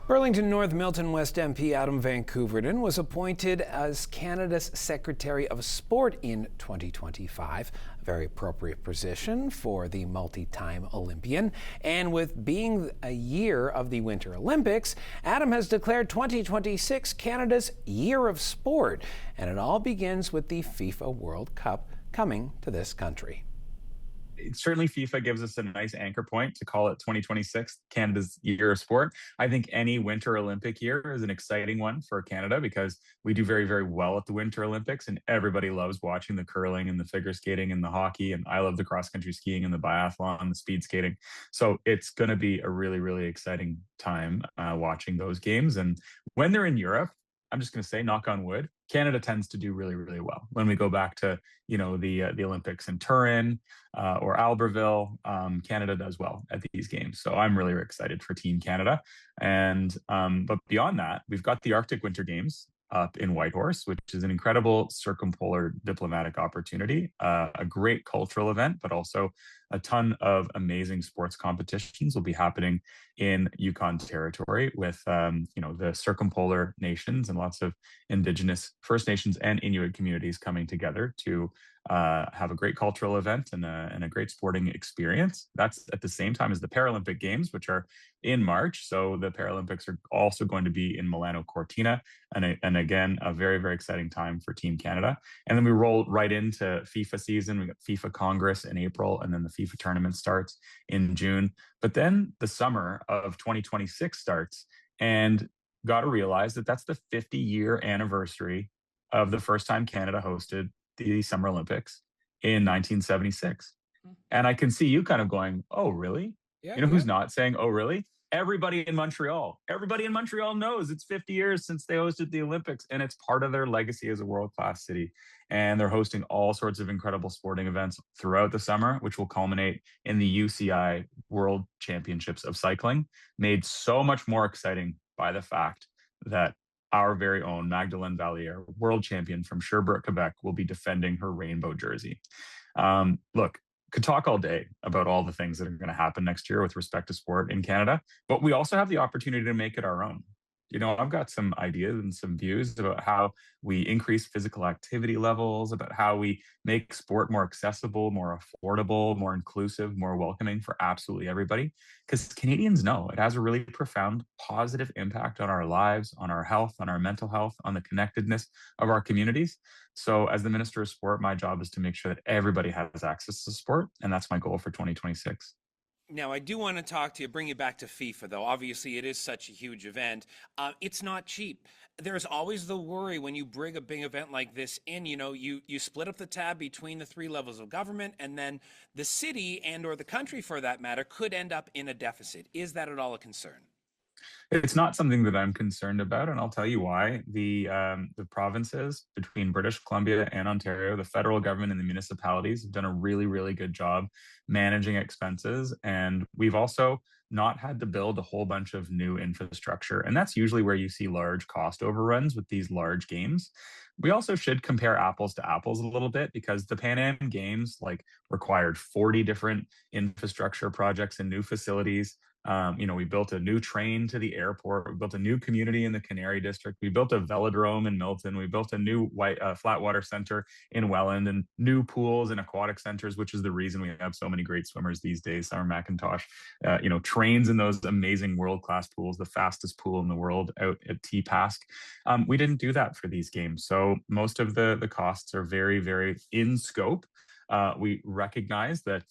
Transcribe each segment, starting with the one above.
Burlington North Milton West MP Adam Van Koeverden was appointed as Canada's Secretary of Sport in 2025, a very appropriate position for the multi-time Olympian. And with being a year of the Winter Olympics, Adam has declared 2026 Canada's Year of Sport. And it all begins with the FIFA World Cup coming to this country. Certainly FIFA gives us a nice anchor point to call it 2026 Canada's Year of Sport. I think any Winter Olympic year is an exciting one for Canada because we do very, very well at the Winter Olympics, and everybody loves watching the curling and the figure skating and the hockey, and I love the cross-country skiing and the biathlon and the speed skating. So it's going to be a really, really exciting time watching those games. And when they're in Europe, I'm just going to say, knock on wood, Canada tends to do really, really well. When we go back to, the Olympics in Turin or Albertville, Canada does well at these games. So I'm really excited for Team Canada. And but beyond that, we've got the Arctic Winter Games up in Whitehorse, which is an incredible circumpolar diplomatic opportunity, a great cultural event, but also a ton of amazing sports competitions will be happening in Yukon Territory with, the circumpolar nations and lots of Indigenous First Nations and Inuit communities coming together to have a great cultural event and a great sporting experience. That's at the same time as the Paralympic Games, which are in March. So the Paralympics are also going to be in Milano Cortina. And again, a very, very exciting time for Team Canada. And then we roll right into FIFA season. We got FIFA Congress in April, and then the FIFA tournament starts in June. But then the summer of 2026 starts, and got to realize that that's the 50-year anniversary of the first time Canada hosted the Summer Olympics in 1976. And I can see you kind of going, oh, really? Yeah, Who's not saying, oh, really? Everybody in Montreal. Everybody in Montreal knows it's 50 years since they hosted the Olympics, and it's part of their legacy as a world-class city. And they're hosting all sorts of incredible sporting events throughout the summer, which will culminate in the UCI World Championships of Cycling, made so much more exciting by the fact that our very own Magdalene Valliere, world champion from Sherbrooke, Quebec, will be defending her rainbow jersey. Look, could talk all day about all the things that are going to happen next year with respect to sport in Canada, but we also have the opportunity to make it our own. I've got some ideas and some views about how we increase physical activity levels, about how we make sport more accessible, more affordable, more inclusive, more welcoming for absolutely everybody. Because Canadians know it has a really profound positive impact on our lives, on our health, on our mental health, on the connectedness of our communities. So as the Minister of Sport, my job is to make sure that everybody has access to sport. And that's my goal for 2026. Now, I do want to bring you back to FIFA, though. Obviously, it is such a huge event. It's not cheap. There's always the worry when you bring a big event like this in, you split up the tab between the three levels of government, and then the city and or the country, for that matter, could end up in a deficit. Is that at all a concern? It's not something that I'm concerned about, and I'll tell you why. The provinces between British Columbia and Ontario, the federal government and the municipalities have done a really, really good job managing expenses, and we've also not had to build a whole bunch of new infrastructure, and that's usually where you see large cost overruns with these large games. We also should compare apples to apples a little bit because the Pan Am Games required 40 different infrastructure projects and new facilities. We built a new train to the airport. We built a new community in the Canary District. We built a velodrome in Milton. We built a new flatwater center in Welland, and new pools and aquatic centers, which is the reason we have so many great swimmers these days. Summer McIntosh, trains in those amazing world-class pools, the fastest pool in the world out at T-Pask. We didn't do that for these games. So most of the costs are very, very in scope. We recognize that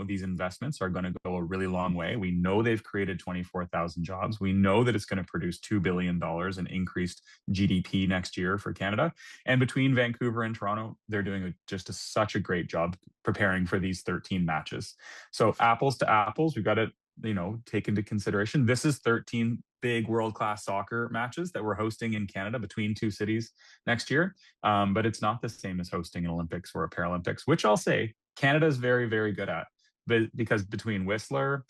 these investments are going to go a really long way. We know they've created 24,000 jobs. We know that it's going to produce $2 billion in increased GDP next year for Canada. And between Vancouver and Toronto, they're doing such a great job preparing for these 13 matches. So apples to apples, we've got to take into consideration this is 13 big world-class soccer matches that we're hosting in Canada between two cities next year. But it's not the same as hosting an Olympics or a Paralympics, which I'll say Canada is very, very good at. But because between Whistler,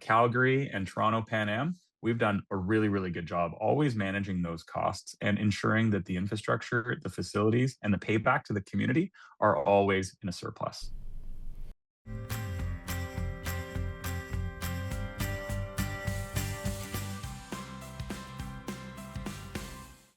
Calgary, and Toronto Pan Am, we've done a really, really good job always managing those costs and ensuring that the infrastructure, the facilities, and the payback to the community are always in a surplus.